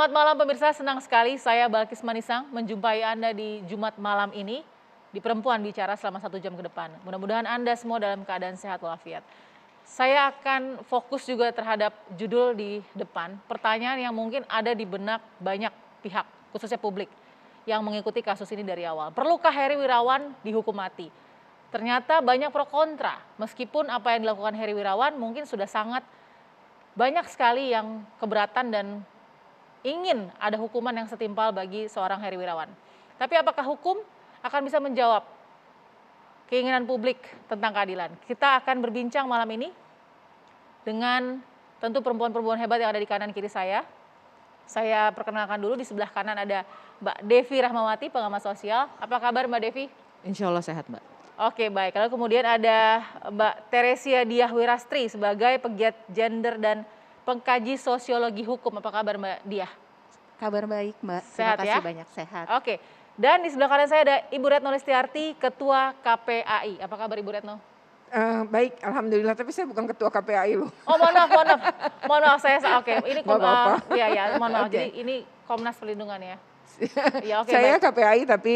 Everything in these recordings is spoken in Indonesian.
Selamat malam pemirsa, senang sekali saya Balkis Manisang menjumpai Anda di Jumat malam ini di Perempuan Bicara selama 1 jam ke depan. Mudah-mudahan Anda semua dalam keadaan sehat walafiat. Saya akan fokus juga terhadap judul di depan, pertanyaan yang mungkin ada di benak banyak pihak, khususnya publik, yang mengikuti kasus ini dari awal. Perlukah Heri Wirawan dihukum mati? Ternyata banyak pro kontra, meskipun apa yang dilakukan Heri Wirawan mungkin sudah sangat banyak sekali yang keberatan dan ingin ada hukuman yang setimpal bagi seorang Heri Wirawan. Tapi apakah hukum akan bisa menjawab keinginan publik tentang keadilan? Kita akan berbincang malam ini dengan tentu perempuan-perempuan hebat yang ada di kanan kiri saya. Saya perkenalkan dulu, di sebelah kanan ada Mbak Devi Rahmawati, pengamat sosial. Apa kabar Mbak Devi? Insya Allah sehat, Mbak. Oke, baik. Lalu kemudian ada Mbak Teresia Diah Wirastri sebagai pegiat gender dan pengkaji sosiologi hukum. Apa kabar Mbak Diah? Kabar baik, Mbak. Sehat Terima kasih ya? banyak, sehat. Oke. Dan di sebelah kanan saya ada Ibu Retno Listiarti, Ketua KPAI. Apa kabar Ibu Retno? Baik, alhamdulillah. Tapi saya bukan ketua KPAI loh. Oh, mohon maaf, mohon maaf saya. Oke, ini Nggak apa-apa. ya, mohon maaf. Oke. Jadi ini Komnas Perlindungan ya. Ya, oke, Saya baik. KPAI tapi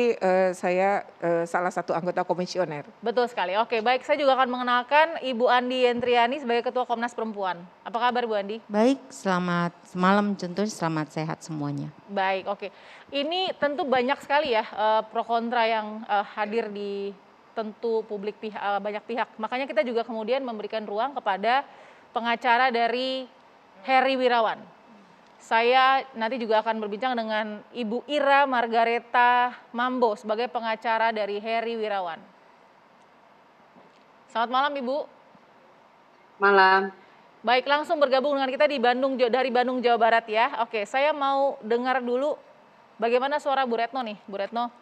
saya salah satu anggota komisioner. Betul sekali. Oke, baik. Saya juga akan mengenalkan Ibu Andi Yentriani sebagai Ketua Komnas Perempuan. Apa kabar Bu Andi? Baik, selamat malam, tentunya selamat sehat semuanya. Baik, oke. Ini tentu banyak sekali ya pro kontra yang hadir di tentu publik banyak pihak. Makanya kita juga kemudian memberikan ruang kepada pengacara dari Heri Wirawan. Saya nanti juga akan berbincang dengan Ibu Ira Margareta Mambo sebagai pengacara dari Heri Wirawan. Selamat malam Ibu. Malam. Baik, langsung bergabung dengan kita di dari Bandung, Jawa Barat ya. Oke, saya mau dengar dulu bagaimana suara Bu Retno nih. Bu Retno,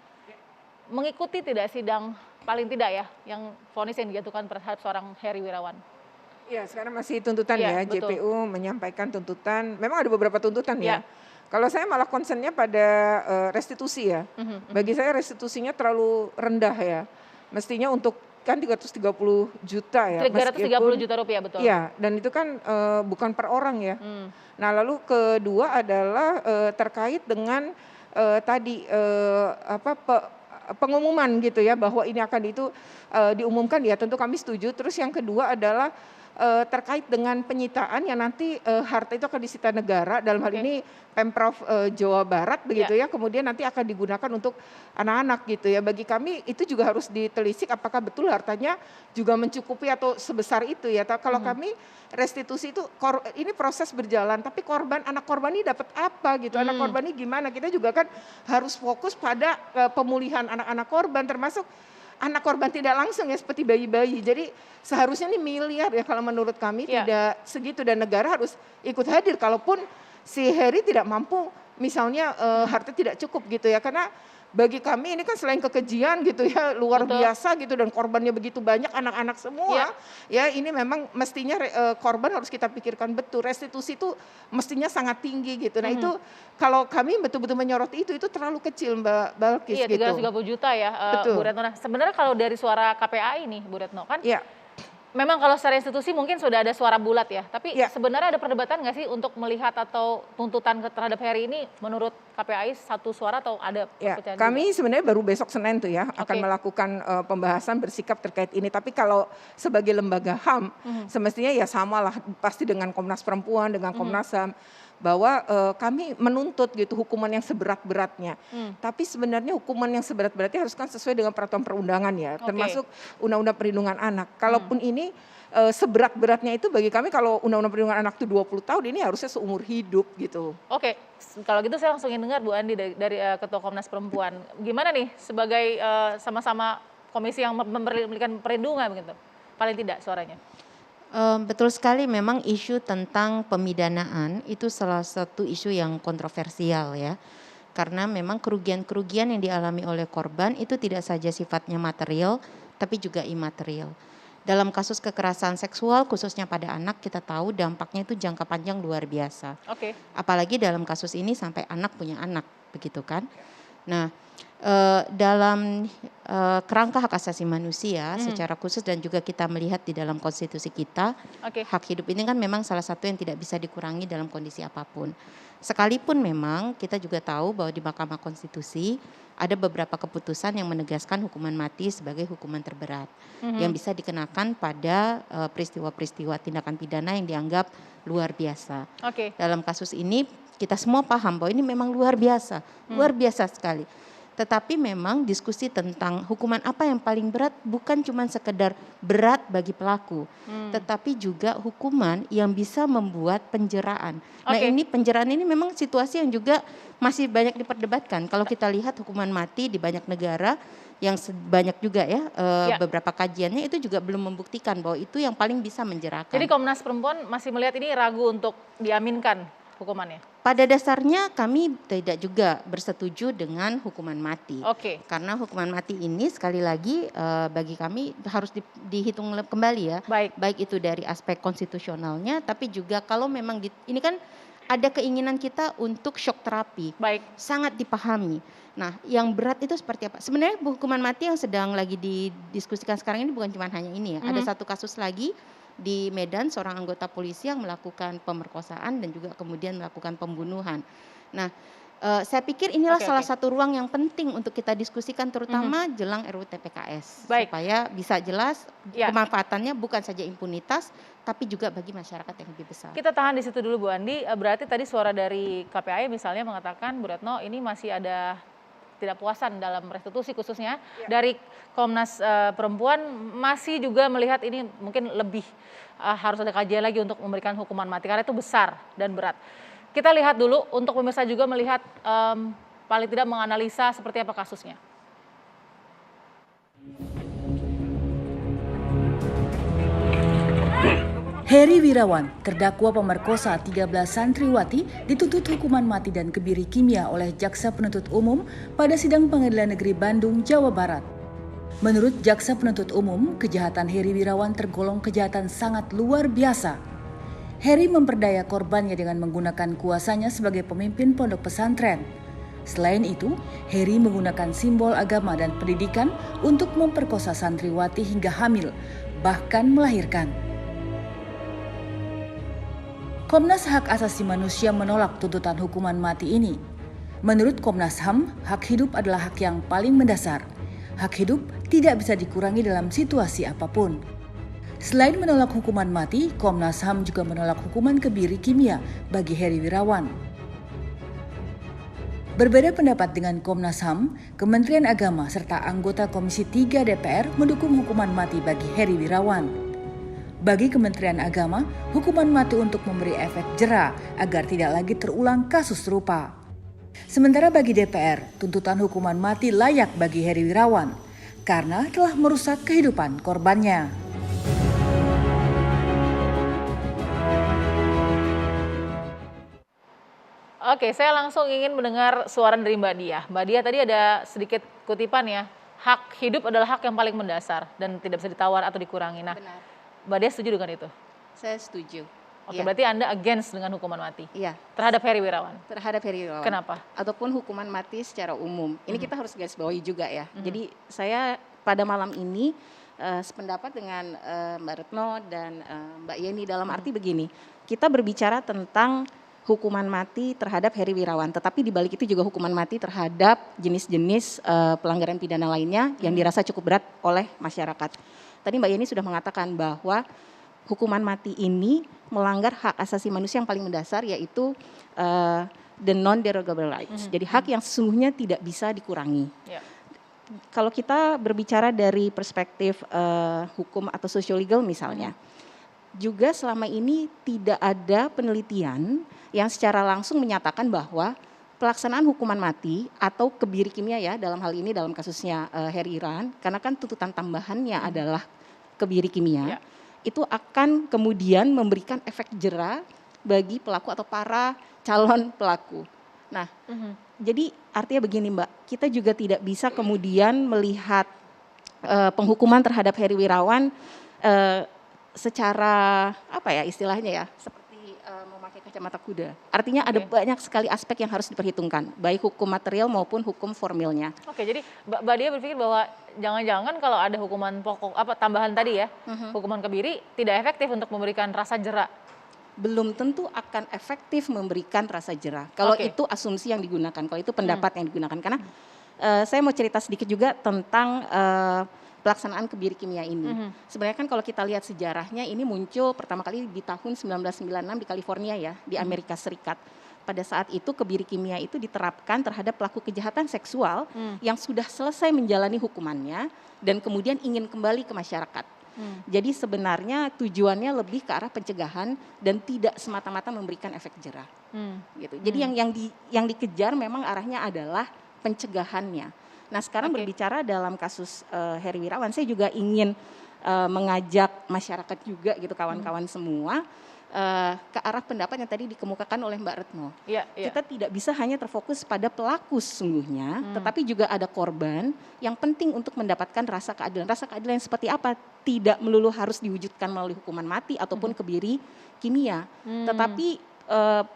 mengikuti tidak sidang paling tidak ya, yang vonis yang dijatuhkan terhadap seorang Heri Wirawan? Ya, sekarang masih tuntutan Iya, ya. betul. JPU menyampaikan tuntutan. Memang ada beberapa tuntutan Ya. ya. Kalau saya malah concernnya pada restitusi ya. Bagi saya restitusinya terlalu rendah ya. Mestinya untuk kan 330 juta ya. 330 juta rupiah, betul. Iya, dan itu kan bukan per orang ya. Nah, lalu kedua adalah terkait dengan pengumuman gitu ya, bahwa ini akan diumumkan ya, tentu kami setuju. Terus yang kedua adalah terkait dengan penyitaan yang nanti harta itu akan disita negara, dalam hal ini Pemprov Jawa Barat begitu ya, kemudian nanti akan digunakan untuk anak-anak gitu ya. Bagi kami itu juga harus ditelisik apakah betul hartanya juga mencukupi atau sebesar itu ya. Kalau kami restitusi itu ini proses berjalan, tapi anak korban ini dapat apa gitu, anak korban ini gimana, kita juga kan harus fokus pada pemulihan anak-anak korban, termasuk anak korban tidak langsung ya, seperti bayi-bayi. Jadi seharusnya ini miliar ya kalau menurut kami, tidak segitu, dan negara harus ikut hadir kalaupun si Heri tidak mampu, misalnya harta tidak cukup gitu ya. Karena bagi kami ini kan selain kekejian gitu ya, luar biasa gitu, dan korbannya begitu banyak, anak-anak semua. Ya, ini memang mestinya korban harus kita pikirkan betul. Restitusi itu mestinya sangat tinggi gitu. Nah, itu kalau kami betul-betul menyoroti itu terlalu kecil Mbak Balkis Iya, gitu. 330 juta ya, Betul. Bu Retno. Nah, sebenarnya kalau dari suara KPAI nih Bu Retno, kan Iya. memang kalau secara institusi mungkin sudah ada suara bulat ya, tapi Ya. sebenarnya ada perdebatan nggak sih untuk melihat atau tuntutan terhadap Heri ini menurut KPAI satu suara atau ada Ya, perpecahan kami sebenarnya baru besok Senin tuh ya akan Oke. melakukan pembahasan bersikap terkait ini. Tapi kalau sebagai lembaga HAM semestinya ya samalah pasti dengan Komnas Perempuan, dengan Komnas HAM, bahwa kami menuntut gitu hukuman yang seberat-beratnya. Tapi sebenarnya hukuman yang seberat-beratnya harus kan sesuai dengan peraturan perundangan ya, termasuk Undang-Undang Perlindungan Anak. Kalaupun ini seberat-beratnya itu bagi kami, kalau Undang-Undang Perlindungan Anak itu 20 tahun, ini harusnya seumur hidup gitu. Oke, kalau gitu saya langsung ingin dengar Bu Andi dari Ketua Komnas Perempuan. Gimana nih sebagai sama-sama komisi yang memberikan perlindungan begitu? Paling tidak suaranya. Betul sekali, memang isu tentang pemidanaan itu salah satu isu yang kontroversial ya. Karena memang kerugian-kerugian yang dialami oleh korban itu tidak saja sifatnya material, tapi juga imaterial. Dalam kasus kekerasan seksual khususnya pada anak, kita tahu dampaknya itu jangka panjang luar biasa. Oke. Apalagi dalam kasus ini sampai anak punya anak, begitu kan. Nah, Dalam kerangka hak asasi manusia secara khusus dan juga kita melihat di dalam konstitusi kita, Oke. hak hidup ini kan memang salah satu yang tidak bisa dikurangi dalam kondisi apapun. Sekalipun memang kita juga tahu bahwa di Mahkamah Konstitusi ada beberapa keputusan yang menegaskan hukuman mati sebagai hukuman terberat yang bisa dikenakan pada peristiwa-peristiwa tindakan pidana yang dianggap luar biasa. Oke. Dalam kasus ini kita semua paham bahwa ini memang luar biasa sekali. Tetapi memang diskusi tentang hukuman apa yang paling berat bukan cuma sekedar berat bagi pelaku, tetapi juga hukuman yang bisa membuat penjeraan. Nah Oke. ini penjeraan ini memang situasi yang juga masih banyak diperdebatkan. Kalau kita lihat hukuman mati di banyak negara yang banyak juga ya, Ya. beberapa kajiannya itu juga belum membuktikan bahwa itu yang paling bisa menjerakan. Jadi Komnas Perempuan masih melihat ini ragu untuk diaminkan hukumannya? Pada dasarnya kami tidak juga bersetuju dengan hukuman mati. Oke. Karena hukuman mati ini sekali lagi bagi kami harus dihitung kembali ya. Baik. Itu dari aspek konstitusionalnya tapi juga kalau memang ini kan ada keinginan kita untuk shock terapi. Baik. Sangat dipahami. Nah yang berat itu seperti apa? Sebenarnya hukuman mati yang sedang lagi didiskusikan sekarang ini bukan cuma hanya ini ya. Ada satu kasus lagi di Medan seorang anggota polisi yang melakukan pemerkosaan dan juga kemudian melakukan pembunuhan. Nah, saya pikir inilah salah satu ruang yang penting untuk kita diskusikan terutama jelang RUU TPKS. Baik. Supaya bisa jelas Ya. kemanfaatannya bukan saja impunitas tapi juga bagi masyarakat yang lebih besar. Kita tahan di situ dulu Bu Andi. Berarti tadi suara dari KPAI misalnya mengatakan Bu Retno ini masih ada tidak puasan dalam restitusi khususnya dari Komnas Perempuan masih juga melihat ini mungkin lebih harus ada kajian lagi untuk memberikan hukuman mati karena itu besar dan berat. Kita lihat dulu untuk pemirsa juga melihat paling tidak menganalisa seperti apa kasusnya. Heri Wirawan, terdakwa pemerkosa 13 santriwati, dituntut hukuman mati dan kebiri kimia oleh Jaksa Penuntut Umum pada sidang Pengadilan Negeri Bandung, Jawa Barat. Menurut Jaksa Penuntut Umum, kejahatan Heri Wirawan tergolong kejahatan sangat luar biasa. Heri memperdaya korbannya dengan menggunakan kuasanya sebagai pemimpin pondok pesantren. Selain itu, Heri menggunakan simbol agama dan pendidikan untuk memperkosa santriwati hingga hamil, bahkan melahirkan. Komnas Hak Asasi Manusia menolak tuntutan hukuman mati ini. Menurut Komnas HAM, hak hidup adalah hak yang paling mendasar. Hak hidup tidak bisa dikurangi dalam situasi apapun. Selain menolak hukuman mati, Komnas HAM juga menolak hukuman kebiri kimia bagi Heri Wirawan. Berbeda pendapat dengan Komnas HAM, Kementerian Agama serta anggota Komisi 3 DPR mendukung hukuman mati bagi Heri Wirawan. Bagi Kementerian Agama, hukuman mati untuk memberi efek jera agar tidak lagi terulang kasus serupa. Sementara bagi DPR, tuntutan hukuman mati layak bagi Heri Wirawan karena telah merusak kehidupan korbannya. Oke, saya langsung ingin mendengar suara dari Mbak Diah. Mbak Diah tadi ada sedikit kutipan ya, hak hidup adalah hak yang paling mendasar dan tidak bisa ditawar atau dikurangi. Nah, Benar. Mbak Diah setuju dengan itu? Saya setuju. Oke, berarti Anda against dengan hukuman mati Iya, terhadap Heri Wirawan. terhadap Heri Wirawan. Kenapa? Ataupun hukuman mati secara umum. Ini kita harus garis bawahi juga ya. Jadi saya pada malam ini sependapat dengan Mbak Retno dan Mbak Yeni dalam arti begini. Kita berbicara tentang hukuman mati terhadap Heri Wirawan, tetapi di balik itu juga hukuman mati terhadap jenis-jenis pelanggaran pidana lainnya yang dirasa cukup berat oleh masyarakat. Tadi Mbak Yeni sudah mengatakan bahwa hukuman mati ini melanggar hak asasi manusia yang paling mendasar yaitu the non-derogable rights. Jadi hak yang sesungguhnya tidak bisa dikurangi. Ya. Kalau kita berbicara dari perspektif hukum atau social legal misalnya, juga selama ini tidak ada penelitian yang secara langsung menyatakan bahwa pelaksanaan hukuman mati atau kebiri kimia ya dalam hal ini dalam kasusnya Heri Wirawan, karena kan tuntutan tambahannya adalah kebiri kimia, itu akan kemudian memberikan efek jera bagi pelaku atau para calon pelaku. Nah, jadi artinya begini Mbak, kita juga tidak bisa kemudian melihat penghukuman terhadap Heri Wirawan secara apa ya istilahnya ya, seperti memakai pakai kacamata kuda. Artinya ada banyak sekali aspek yang harus diperhitungkan, baik hukum material maupun hukum formilnya. Oke, jadi Mbak Dia berpikir bahwa jangan-jangan kalau ada hukuman pokok tambahan tadi ya, hukuman kebiri tidak efektif untuk memberikan rasa jera. Belum tentu akan efektif memberikan rasa jera. Kalau itu asumsi yang digunakan, kalau itu pendapat yang digunakan. Karena saya mau cerita sedikit juga tentang pelaksanaan kebiri kimia ini. Sebenarnya kan kalau kita lihat sejarahnya ini muncul pertama kali di tahun 1996 di California ya, di Amerika Serikat. Pada saat itu kebiri kimia itu diterapkan terhadap pelaku kejahatan seksual yang sudah selesai menjalani hukumannya dan kemudian ingin kembali ke masyarakat. Jadi sebenarnya tujuannya lebih ke arah pencegahan dan tidak semata-mata memberikan efek jera. Gitu. Jadi yang dikejar memang arahnya adalah pencegahannya. Nah sekarang berbicara dalam kasus Heri Wirawan, saya juga ingin mengajak masyarakat juga gitu kawan-kawan semua ke arah pendapat yang tadi dikemukakan oleh Mbak Retno. Kita tidak bisa hanya terfokus pada pelaku sesungguhnya, tetapi juga ada korban yang penting untuk mendapatkan rasa keadilan. Rasa keadilan yang seperti apa? Tidak melulu harus diwujudkan melalui hukuman mati ataupun kebiri kimia, tetapi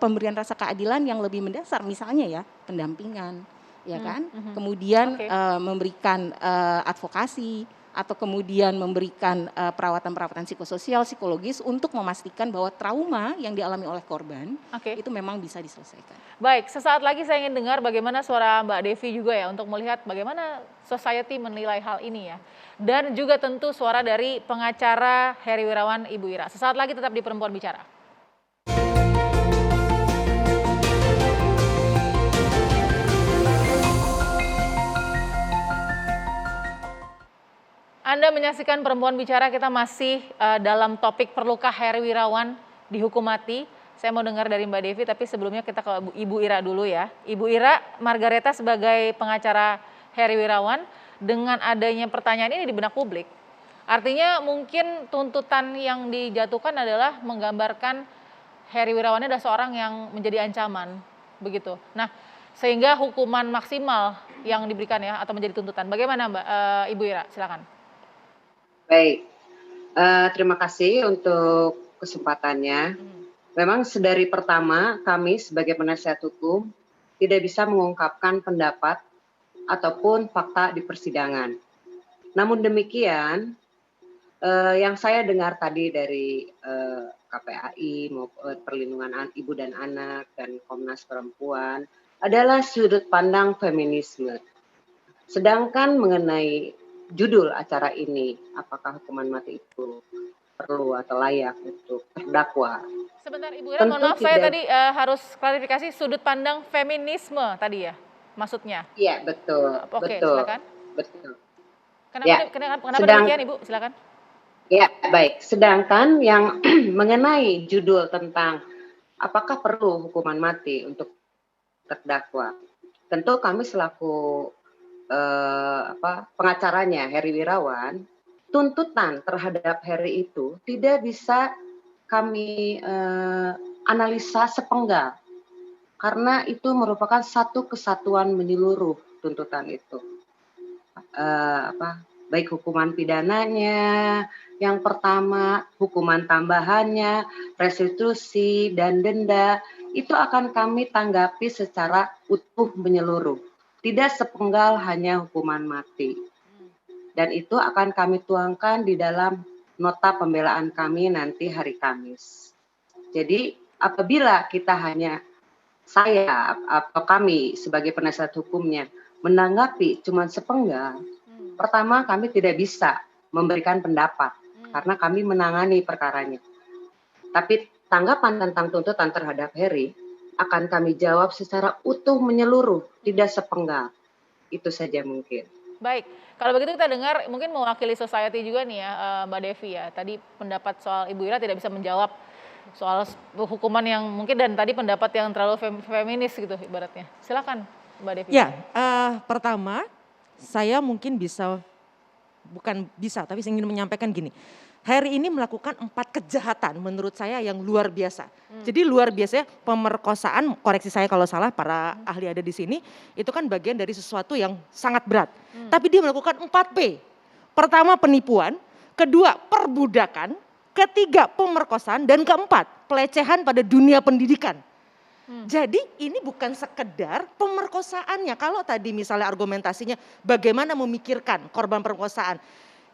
pemberian rasa keadilan yang lebih mendasar, misalnya ya pendampingan, ya kan? Kemudian memberikan advokasi atau kemudian memberikan perawatan-perawatan psikososial, psikologis untuk memastikan bahwa trauma yang dialami oleh korban itu memang bisa diselesaikan. Baik, sesaat lagi saya ingin dengar bagaimana suara Mbak Devi juga ya untuk melihat bagaimana society menilai hal ini ya. Dan juga tentu suara dari pengacara Heri Wirawan, Ibu Ira. Sesaat lagi tetap di Perempuan Bicara. Anda menyaksikan Perempuan Bicara, kita masih dalam topik perlukah Heri Wirawan dihukum mati. Saya mau dengar dari Mbak Devi, tapi sebelumnya kita ke Ibu Ira dulu ya. Ibu Ira, Margareta sebagai pengacara Heri Wirawan, dengan adanya pertanyaan ini di benak publik, artinya mungkin tuntutan yang dijatuhkan adalah menggambarkan Heri Wirawan adalah seorang yang menjadi ancaman, begitu. Nah, sehingga hukuman maksimal yang diberikan ya, atau menjadi tuntutan. Bagaimana Mbak Ibu Ira, silakan. Baik, terima kasih untuk kesempatannya. Memang sedari pertama kami sebagai penasihat hukum tidak bisa mengungkapkan pendapat ataupun fakta di persidangan. Namun demikian, yang saya dengar tadi dari KPAI maupun Perlindungan Ibu dan Anak dan Komnas Perempuan adalah sudut pandang feminisme. Sedangkan mengenai judul acara ini, apakah hukuman mati itu perlu atau layak untuk terdakwa? Sebentar Ibu Ira, mohon maaf saya tadi harus klarifikasi sudut pandang feminisme tadi ya, maksudnya? Iya betul. Oke, betul, silakan. Betul. Kenapa demikian Ibu? Silakan. Ya baik. Sedangkan yang mengenai judul tentang apakah perlu hukuman mati untuk terdakwa, tentu kami selaku pengacaranya Heri Wirawan, tuntutan terhadap Heri itu tidak bisa kami analisa sepenggal karena itu merupakan satu kesatuan menyeluruh tuntutan itu, baik hukuman pidananya yang pertama, hukuman tambahannya, restitusi dan denda itu akan kami tanggapi secara utuh menyeluruh, tidak sepenggal hanya hukuman mati. Dan itu akan kami tuangkan di dalam nota pembelaan kami nanti hari Kamis. Jadi apabila kita hanya saya atau kami sebagai penasihat hukumnya menanggapi cuma sepenggal, pertama kami tidak bisa memberikan pendapat karena kami menangani perkaranya. Tapi tanggapan tentang tuntutan terhadap Heri akan kami jawab secara utuh menyeluruh, tidak sepenggal. Itu saja mungkin. Baik, kalau begitu kita dengar mungkin mewakili society juga nih ya Mbak Devi ya. Tadi pendapat soal Ibu Ira tidak bisa menjawab soal hukuman yang mungkin dan tadi pendapat yang terlalu feminis gitu ibaratnya. Silakan Mbak Devi. Ya, pertama saya mungkin tapi saya ingin menyampaikan gini. Heri ini melakukan 4 kejahatan menurut saya yang luar biasa. Jadi luar biasa pemerkosaan, koreksi saya kalau salah para ahli ada di sini, itu kan bagian dari sesuatu yang sangat berat. Tapi dia melakukan 4P. Pertama penipuan, kedua perbudakan, ketiga pemerkosaan, dan keempat pelecehan pada dunia pendidikan. Jadi ini bukan sekedar pemerkosaannya. Kalau tadi misalnya argumentasinya bagaimana memikirkan korban perkosaan,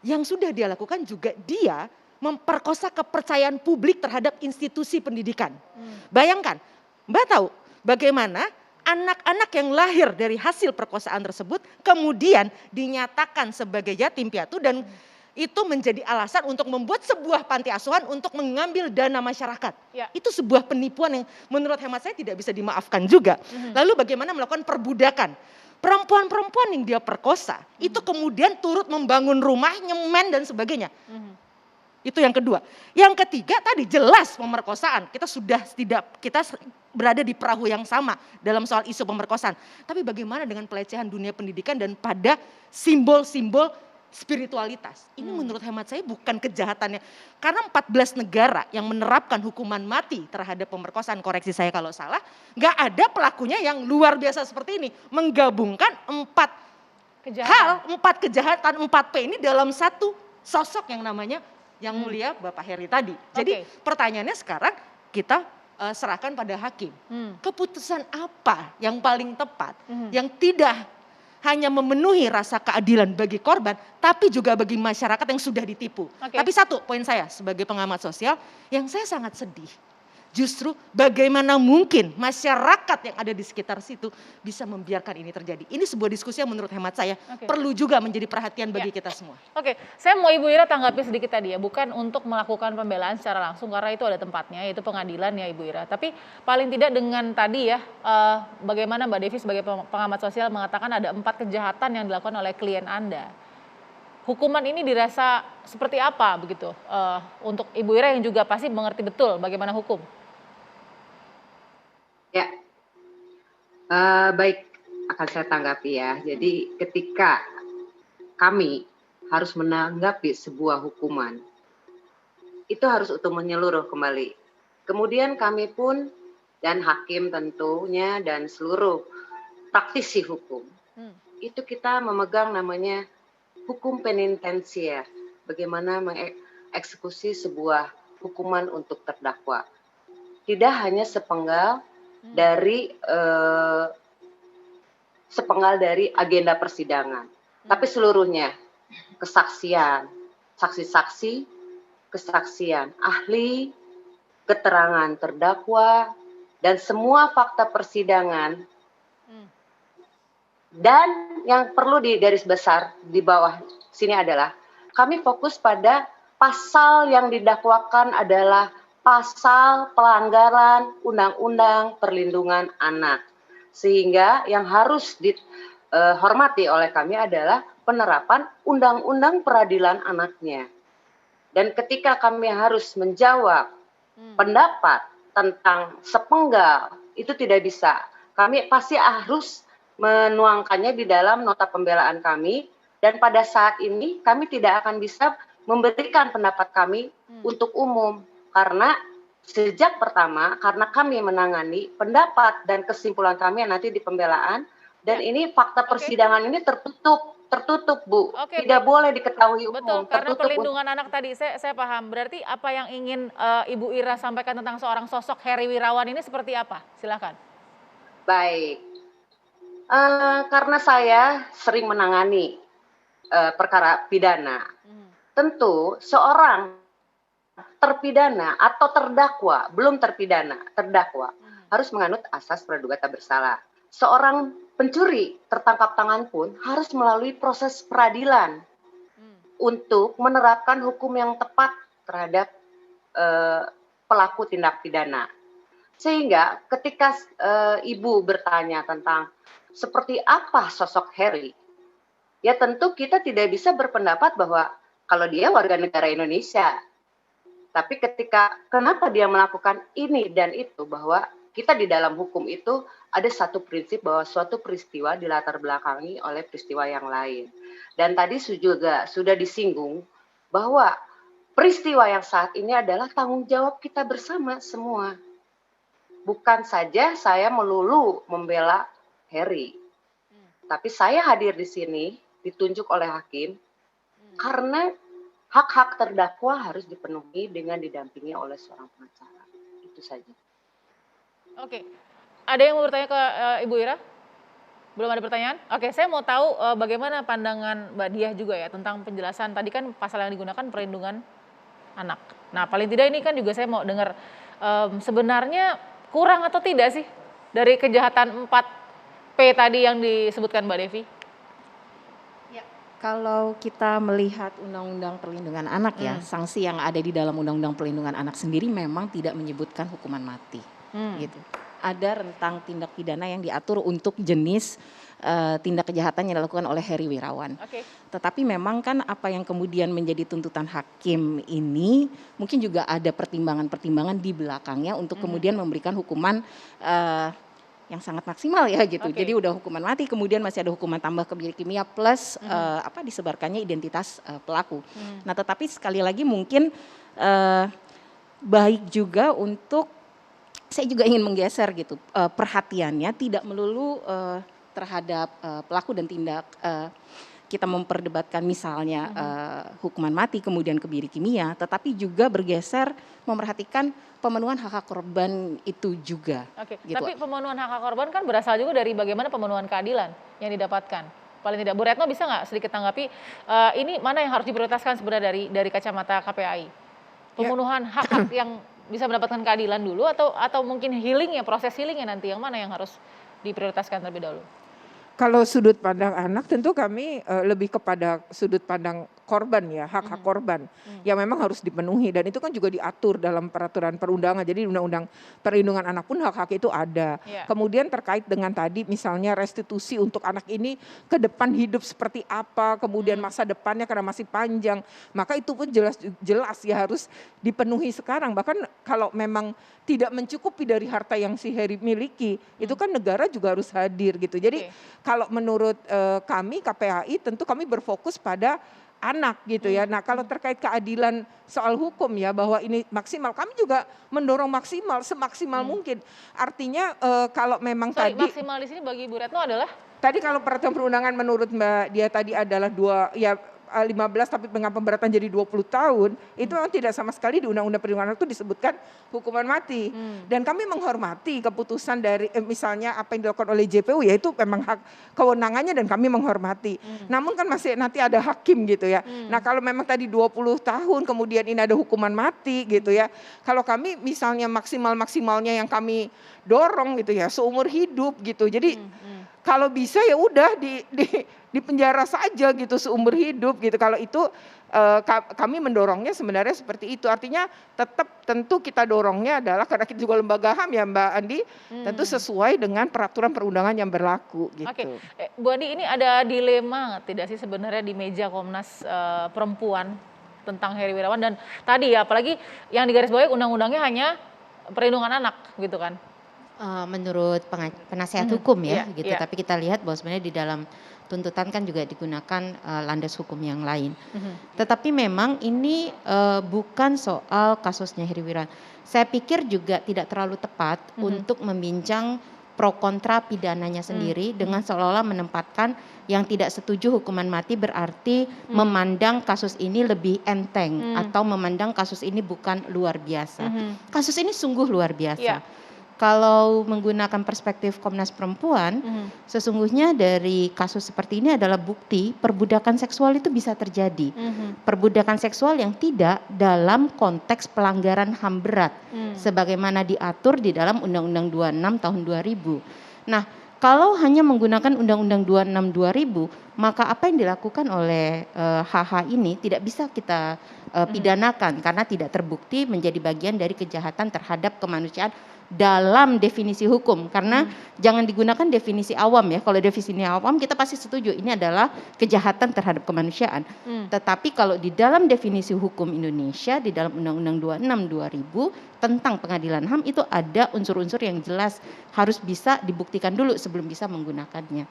yang sudah dia lakukan juga dia memperkosa kepercayaan publik terhadap institusi pendidikan. Bayangkan, Mbak tahu bagaimana anak-anak yang lahir dari hasil perkosaan tersebut kemudian dinyatakan sebagai yatim piatu dan itu menjadi alasan untuk membuat sebuah panti asuhan untuk mengambil dana masyarakat. Ya. Itu sebuah penipuan yang menurut hemat saya tidak bisa dimaafkan juga. Lalu bagaimana melakukan perbudakan. Perempuan-perempuan yang dia perkosa itu kemudian turut membangun rumah, nyemen dan sebagainya. Itu yang kedua. Yang ketiga tadi jelas pemerkosaan. Kita berada di perahu yang sama dalam soal isu pemerkosaan. Tapi bagaimana dengan pelecehan dunia pendidikan dan pada simbol-simbol spiritualitas. Ini menurut hemat saya bukan kejahatannya. Karena 14 negara yang menerapkan hukuman mati terhadap pemerkosaan, koreksi saya kalau salah, nggak ada pelakunya yang luar biasa seperti ini. Menggabungkan 4 kejahatan, 4P ini dalam satu sosok yang namanya yang mulia Bapak Heri tadi. Jadi pertanyaannya sekarang kita serahkan pada hakim. Keputusan apa yang paling tepat, yang tidak hanya memenuhi rasa keadilan bagi korban, tapi juga bagi masyarakat yang sudah ditipu. Tapi satu poin saya sebagai pengamat sosial, yang saya sangat sedih, justru bagaimana mungkin masyarakat yang ada di sekitar situ bisa membiarkan ini terjadi. Ini sebuah diskusi yang menurut hemat saya perlu juga menjadi perhatian bagi kita semua. Saya mau Ibu Ira tanggapi sedikit tadi ya, bukan untuk melakukan pembelaan secara langsung karena itu ada tempatnya, yaitu pengadilan ya Ibu Ira. Tapi paling tidak dengan tadi ya, bagaimana Mbak Devi sebagai pengamat sosial mengatakan ada 4 kejahatan yang dilakukan oleh klien Anda. Hukuman ini dirasa seperti apa begitu untuk Ibu Ira yang juga pasti mengerti betul bagaimana hukum? Ya, baik, akan saya tanggapi ya. Jadi ketika kami harus menanggapi sebuah hukuman, itu harus utuh menyeluruh kembali. Kemudian kami pun dan hakim tentunya dan seluruh praktisi hukum, itu kita memegang namanya hukum penitensier. Bagaimana mengeksekusi sebuah hukuman untuk terdakwa. Tidak hanya sepenggal dari agenda persidangan, tapi seluruhnya, kesaksian, saksi-saksi, kesaksian ahli, keterangan terdakwa, dan semua fakta persidangan. Dan yang perlu di garis besar di bawah sini adalah kami fokus pada pasal yang didakwakan adalah pasal pelanggaran Undang-Undang Perlindungan Anak. Sehingga yang harus dihormati oleh kami adalah penerapan Undang-Undang Peradilan Anaknya. Dan ketika kami harus menjawab pendapat tentang sepenggal, itu tidak bisa. Kami pasti harus menuangkannya di dalam nota pembelaan kami. Dan pada saat ini kami tidak akan bisa memberikan pendapat kami untuk umum. Karena sejak pertama, karena kami menangani pendapat dan kesimpulan kami nanti di pembelaan, dan ini fakta persidangan ini tertutup Bu, tidak boleh diketahui umum. Betul, karena perlindungan anak tadi saya paham. Berarti apa yang ingin Ibu Ira sampaikan tentang seorang sosok Heri Wirawan ini seperti apa? Silakan. Baik, karena saya sering menangani perkara pidana, tentu seorang terpidana atau terdakwa, belum terpidana, terdakwa, harus menganut asas praduga tak bersalah. Seorang pencuri tertangkap tangan pun harus melalui proses peradilan untuk menerapkan hukum yang tepat terhadap pelaku tindak pidana. Sehingga ketika Ibu bertanya tentang seperti apa sosok Heri, ya tentu kita tidak bisa berpendapat bahwa kalau dia warga negara Indonesia, tapi ketika kenapa dia melakukan ini dan itu, bahwa kita di dalam hukum itu ada satu prinsip bahwa suatu peristiwa dilatar belakangi oleh peristiwa yang lain. Dan tadi juga sudah disinggung bahwa peristiwa yang saat ini adalah tanggung jawab kita bersama semua. Bukan saja saya melulu membela Heri, tapi saya hadir di sini ditunjuk oleh hakim karena hak-hak terdakwa harus dipenuhi dengan didampingi oleh seorang pengacara. Itu saja. Oke, ada yang mau bertanya ke Ibu Ira? Belum ada pertanyaan? Oke, saya mau tahu bagaimana pandangan Mbak Diah juga ya tentang penjelasan tadi kan pasal yang digunakan perlindungan anak. Nah, paling tidak ini kan juga saya mau dengar sebenarnya kurang atau tidak sih dari kejahatan 4P tadi yang disebutkan Mbak Devi? Kalau kita melihat Undang-Undang Perlindungan Anak ya, sanksi yang ada di dalam Undang-Undang Perlindungan Anak sendiri memang tidak menyebutkan hukuman mati, gitu. Ada rentang tindak pidana yang diatur untuk jenis tindak kejahatan yang dilakukan oleh Heri Wirawan. Tetapi memang kan apa yang kemudian menjadi tuntutan hakim ini mungkin juga ada pertimbangan-pertimbangan di belakangnya untuk kemudian memberikan hukuman yang sangat maksimal ya gitu. Jadi udah hukuman mati, kemudian masih ada hukuman tambah kebiri kimia plus disebarkannya identitas pelaku. Nah, tetapi sekali lagi mungkin baik juga untuk saya juga ingin menggeser gitu perhatiannya tidak melulu terhadap pelaku dan tindak kita memperdebatkan misalnya hukuman mati kemudian kebiri kimia, tetapi juga bergeser memperhatikan pemenuhan hak-hak korban itu juga. Gitu. Tapi pemenuhan hak-hak korban kan berasal juga dari bagaimana pemenuhan keadilan yang didapatkan. Paling tidak, Bu Retno bisa nggak sedikit tanggapi ini mana yang harus diprioritaskan sebenarnya dari kacamata KPAI? Pemenuhan hak-hak yang bisa mendapatkan keadilan dulu atau mungkin healing ya, proses healingnya nanti yang mana yang harus diprioritaskan terlebih dahulu? Kalau sudut pandang anak tentu kami lebih kepada sudut pandang korban ya, hak-hak korban yang memang harus dipenuhi dan itu kan juga diatur dalam peraturan perundangan. Jadi Undang-Undang Perlindungan Anak pun hak-hak itu ada. Kemudian terkait dengan tadi misalnya restitusi untuk anak ini ke depan hidup seperti apa, kemudian masa depannya karena masih panjang, maka itu pun jelas ya harus dipenuhi sekarang. Bahkan kalau memang tidak mencukupi dari harta yang si Heri miliki, itu kan negara juga harus hadir gitu. Jadi kalau menurut kami KPAI tentu kami berfokus pada anak gitu ya. Nah, kalau terkait keadilan soal hukum ya bahwa ini maksimal, kami juga mendorong maksimal semaksimal mungkin. Artinya kalau memang tadi maksimal di sini bagi Bu Retno adalah tadi kalau peraturan perundangan menurut Mbak Dia tadi adalah 15 tapi dengan pemberatan jadi 20 tahun, itu memang tidak sama sekali di Undang-Undang Perlindungan Anak itu disebutkan hukuman mati. Dan kami menghormati keputusan dari misalnya apa yang dilakukan oleh JPU, yaitu memang hak kewenangannya dan kami menghormati. Namun kan masih nanti ada hakim gitu ya. Nah, kalau memang tadi 20 tahun kemudian ini ada hukuman mati gitu ya. Kalau kami misalnya maksimalnya yang kami dorong gitu ya, seumur hidup gitu. Jadi kalau bisa ya udah di penjara saja gitu seumur hidup gitu. Kalau itu kami mendorongnya sebenarnya seperti itu. Artinya tetap tentu kita dorongnya adalah karena kita juga lembaga HAM ya Mbak Andi, tentu sesuai dengan peraturan perundangan yang berlaku gitu. Bu Andi, ini ada dilema tidak sih sebenarnya di meja Komnas Perempuan tentang Heri Wirawan dan tadi ya apalagi yang digarisbawahi undang-undangnya hanya perlindungan anak gitu kan? Menurut penasihat hukum ya gitu. Tapi kita lihat bahwa sebenarnya di dalam tuntutan kan juga digunakan landas hukum yang lain. Tetapi memang ini bukan soal kasusnya Heri Wirawan. Saya pikir juga tidak terlalu tepat untuk membincang pro kontra pidananya sendiri dengan seolah-olah menempatkan yang tidak setuju hukuman mati berarti memandang kasus ini lebih enteng atau memandang kasus ini bukan luar biasa. Kasus ini sungguh luar biasa. Kalau menggunakan perspektif Komnas Perempuan, sesungguhnya dari kasus seperti ini adalah bukti perbudakan seksual itu bisa terjadi. Perbudakan seksual yang tidak dalam konteks pelanggaran HAM berat, sebagaimana diatur di dalam Undang-Undang 26 tahun 2000. Nah, kalau hanya menggunakan Undang-Undang 26 2000, maka apa yang dilakukan oleh HH ini tidak bisa kita pidanakan karena tidak terbukti menjadi bagian dari kejahatan terhadap kemanusiaan dalam definisi hukum, karena jangan digunakan definisi awam ya. Kalau definisi awam kita pasti setuju ini adalah kejahatan terhadap kemanusiaan. Tetapi kalau di dalam definisi hukum Indonesia di dalam Undang-Undang 26 2000 tentang pengadilan HAM itu ada unsur-unsur yang jelas harus bisa dibuktikan dulu sebelum bisa menggunakannya.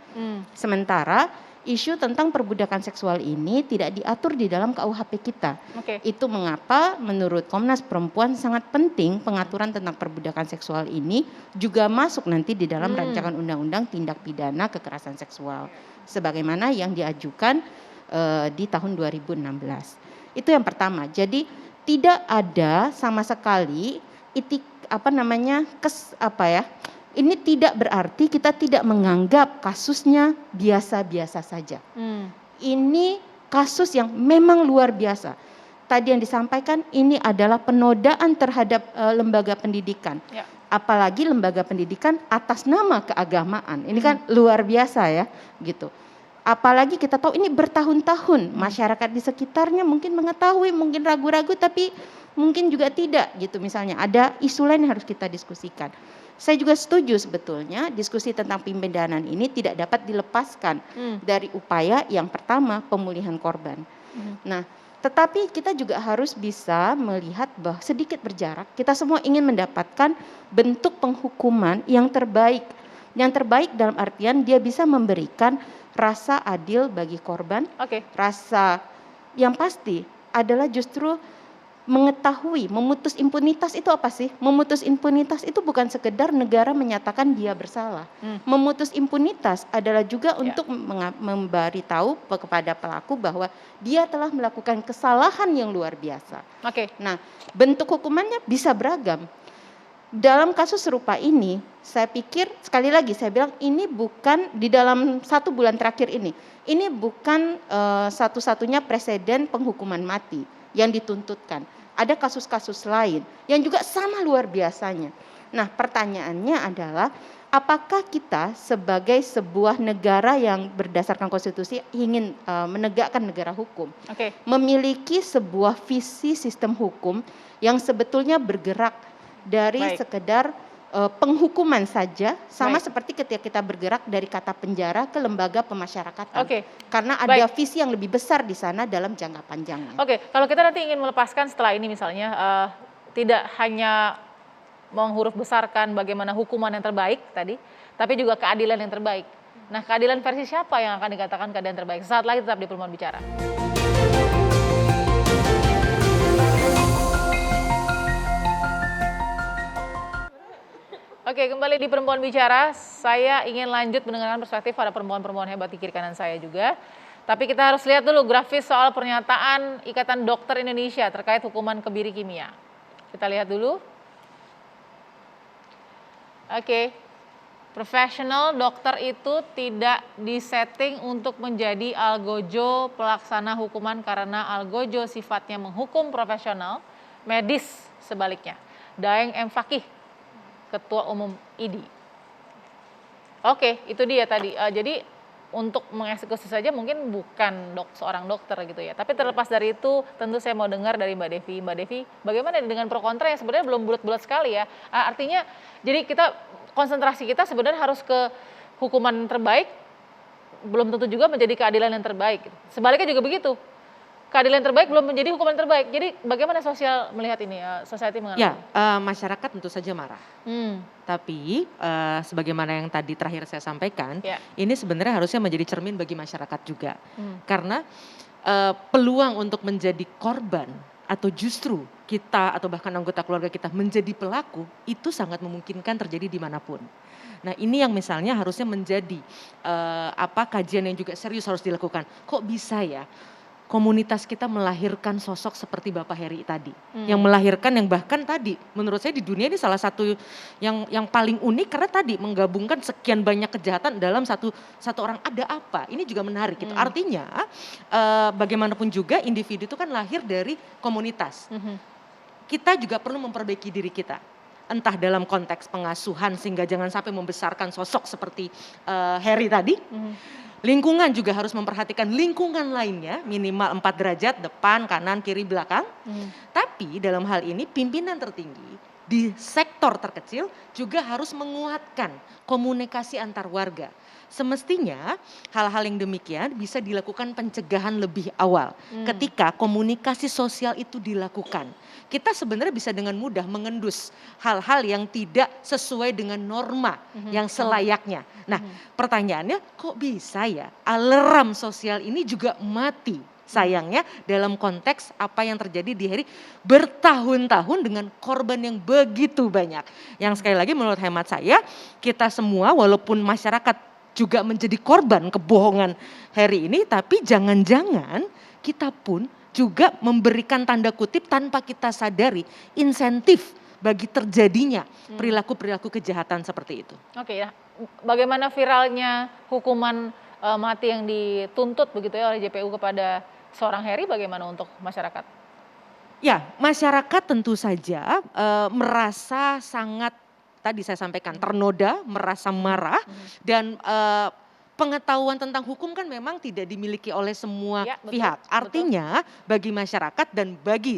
Sementara isu tentang perbudakan seksual ini tidak diatur di dalam KUHP kita. Itu mengapa menurut Komnas Perempuan sangat penting pengaturan tentang perbudakan seksual ini juga masuk nanti di dalam rancangan undang-undang tindak pidana kekerasan seksual sebagaimana yang diajukan di tahun 2016. Itu yang pertama. Jadi tidak ada sama sekali ini tidak berarti kita tidak menganggap kasusnya biasa-biasa saja. Ini kasus yang memang luar biasa. Tadi yang disampaikan ini adalah penodaan terhadap lembaga pendidikan. Ya. Apalagi lembaga pendidikan atas nama keagamaan. Ini kan luar biasa ya, gitu. Apalagi kita tahu ini bertahun-tahun masyarakat di sekitarnya mungkin mengetahui, mungkin ragu-ragu, tapi mungkin juga tidak gitu. Misalnya ada isu lain yang harus kita diskusikan. Saya juga setuju sebetulnya diskusi tentang pemidanan ini tidak dapat dilepaskan dari upaya yang pertama pemulihan korban. Nah, tetapi kita juga harus bisa melihat bahwa sedikit berjarak kita semua ingin mendapatkan bentuk penghukuman yang terbaik. Yang terbaik dalam artian dia bisa memberikan rasa adil bagi korban, rasa yang pasti adalah justru mengetahui memutus impunitas itu apa sih? Memutus impunitas itu bukan sekedar negara menyatakan dia bersalah. Memutus impunitas adalah juga untuk memberitahu kepada pelaku bahwa dia telah melakukan kesalahan yang luar biasa. Nah, bentuk hukumannya bisa beragam. Dalam kasus serupa ini, saya pikir sekali lagi saya bilang ini bukan di dalam 1 bulan terakhir ini bukan satu-satunya presiden penghukuman mati yang dituntutkan. Ada kasus-kasus lain yang juga sama luar biasanya. Nah, pertanyaannya adalah apakah kita sebagai sebuah negara yang berdasarkan konstitusi ingin menegakkan negara hukum, memiliki sebuah visi sistem hukum yang sebetulnya bergerak dari sekedar penghukuman saja, sama seperti ketika kita bergerak dari kata penjara ke lembaga pemasyarakatan. Karena ada visi yang lebih besar di sana dalam jangka panjangnya. Kalau kita nanti ingin melepaskan setelah ini misalnya, tidak hanya menghuruf besarkan bagaimana hukuman yang terbaik tadi, tapi juga keadilan yang terbaik. Nah, keadilan versi siapa yang akan dikatakan keadilan terbaik? Sesaat lagi tetap di Perempuan Bicara. Kembali di Perempuan Bicara, saya ingin lanjut mendengarkan perspektif para perempuan-perempuan hebat di kiri kanan saya juga. Tapi kita harus lihat dulu grafis soal pernyataan Ikatan Dokter Indonesia terkait hukuman kebiri kimia. Kita lihat dulu. Profesional dokter itu tidak disetting untuk menjadi algojo pelaksana hukuman karena algojo sifatnya menghukum profesional, medis sebaliknya. Daeng M. Fakih, Ketua Umum IDI. Itu dia tadi. Jadi untuk mengeksekusi saja mungkin bukan seorang dokter gitu ya. Tapi terlepas dari itu tentu saya mau dengar dari Mbak Devi. Mbak Devi, bagaimana dengan pro kontra yang sebenarnya belum bulat-bulat sekali ya. Artinya jadi konsentrasi kita sebenarnya harus ke hukuman terbaik, belum tentu juga menjadi keadilan yang terbaik. Sebaliknya juga begitu. Keadilan terbaik belum menjadi hukuman terbaik. Jadi bagaimana sosial melihat ini, society mengenai? Masyarakat tentu saja marah. Tapi sebagaimana yang tadi terakhir saya sampaikan, ini sebenarnya harusnya menjadi cermin bagi masyarakat juga. Karena peluang untuk menjadi korban atau justru kita atau bahkan anggota keluarga kita menjadi pelaku itu sangat memungkinkan terjadi dimanapun. Nah, ini yang misalnya harusnya menjadi kajian yang juga serius harus dilakukan. Kok bisa ya komunitas kita melahirkan sosok seperti Bapak Heri tadi, yang melahirkan yang bahkan tadi menurut saya di dunia ini salah satu yang paling unik karena tadi menggabungkan sekian banyak kejahatan dalam satu orang. Ada apa? Ini juga menarik gitu. Artinya bagaimanapun juga individu itu kan lahir dari komunitas. Kita juga perlu memperbaiki diri kita. Entah dalam konteks pengasuhan sehingga jangan sampai membesarkan sosok seperti Heri tadi. Lingkungan juga harus memperhatikan lingkungan lainnya minimal 4 derajat depan, kanan, kiri, belakang. Tapi dalam hal ini pimpinan tertinggi di sektor terkecil juga harus menguatkan komunikasi antar warga. Semestinya hal-hal yang demikian bisa dilakukan pencegahan lebih awal ketika komunikasi sosial itu dilakukan. Kita sebenarnya bisa dengan mudah mengendus hal-hal yang tidak sesuai dengan norma yang selayaknya. Nah, pertanyaannya kok bisa ya alarm sosial ini juga mati? Sayangnya dalam konteks apa yang terjadi di Heri bertahun-tahun dengan korban yang begitu banyak. Yang sekali lagi menurut hemat saya kita semua walaupun masyarakat juga menjadi korban kebohongan Heri ini, tapi jangan-jangan kita pun juga memberikan tanda kutip tanpa kita sadari insentif bagi terjadinya perilaku-perilaku kejahatan seperti itu. Oke ya, bagaimana viralnya hukuman mati yang dituntut begitu ya oleh JPU kepada seorang Heri, bagaimana untuk masyarakat? Ya, masyarakat tentu saja merasa sangat, tadi saya sampaikan, ternoda, merasa marah, dan pengetahuan tentang hukum kan memang tidak dimiliki oleh semua Ya, betul, pihak. Artinya bagi masyarakat dan bagi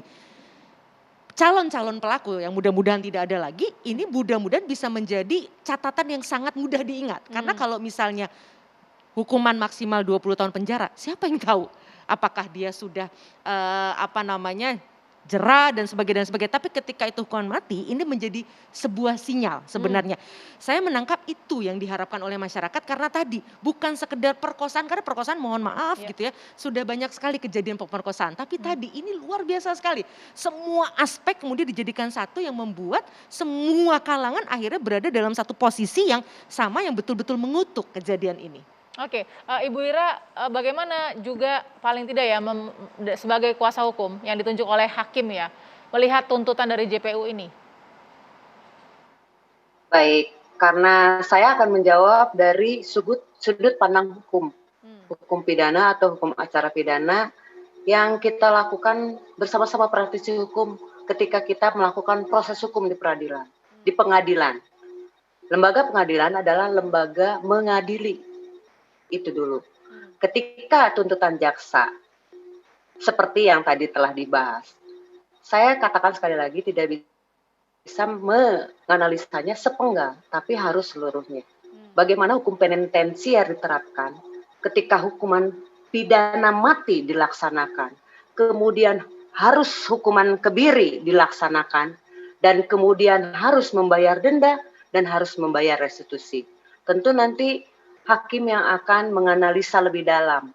calon-calon pelaku yang mudah-mudahan tidak ada lagi, ini mudah-mudahan bisa menjadi catatan yang sangat mudah diingat. Karena kalau misalnya hukuman maksimal 20 tahun penjara, siapa yang tahu apakah dia sudah jera dan sebagainya. Tapi ketika itu hukuman mati, ini menjadi sebuah sinyal sebenarnya. Saya menangkap itu yang diharapkan oleh masyarakat, karena tadi bukan sekedar perkosaan, karena perkosaan mohon maaf gitu ya, sudah banyak sekali kejadian pemerkosaan. Tapi tadi ini luar biasa sekali. Semua aspek kemudian dijadikan satu yang membuat semua kalangan akhirnya berada dalam satu posisi yang sama, yang betul-betul mengutuk kejadian ini. Oke, Ibu Ira, bagaimana juga paling tidak ya sebagai kuasa hukum yang ditunjuk oleh hakim ya, melihat tuntutan dari JPU ini? Baik, karena saya akan menjawab dari sudut pandang hukum pidana atau hukum acara pidana yang kita lakukan bersama-sama praktisi hukum ketika kita melakukan proses hukum di peradilan, di pengadilan. Lembaga pengadilan adalah lembaga mengadili. Itu dulu. Ketika tuntutan jaksa, seperti yang tadi telah dibahas, saya katakan sekali lagi tidak bisa menganalisanya sepenggal, tapi harus seluruhnya. Bagaimana hukum penitensier diterapkan ketika hukuman pidana mati dilaksanakan, kemudian harus hukuman kebiri dilaksanakan, dan kemudian harus membayar denda dan harus membayar restitusi. Tentu nanti hakim yang akan menganalisa lebih dalam.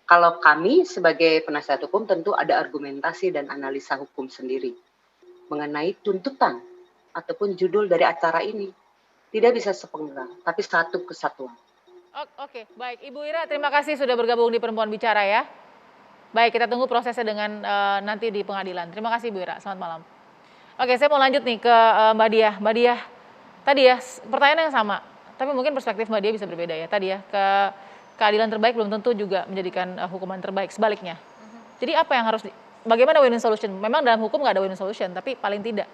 Kalau kami sebagai penasihat hukum tentu ada argumentasi dan analisa hukum sendiri mengenai tuntutan ataupun judul dari acara ini. Tidak bisa sepenggal, tapi satu kesatuan. Oke, baik. Ibu Ira, terima kasih sudah bergabung di Perempuan Bicara ya. Baik, kita tunggu prosesnya dengan nanti di pengadilan. Terima kasih Ibu Ira, selamat malam. Oke, saya mau lanjut nih ke Mbak Diah. Mbak Diah, tadi ya pertanyaan yang sama. Tapi mungkin perspektif Mbak Diah bisa berbeda ya. Tadi ya, keadilan terbaik belum tentu juga menjadikan hukuman terbaik, sebaliknya. Jadi apa yang harus, bagaimana win-win solution? Memang dalam hukum nggak ada win-win solution, tapi paling tidak.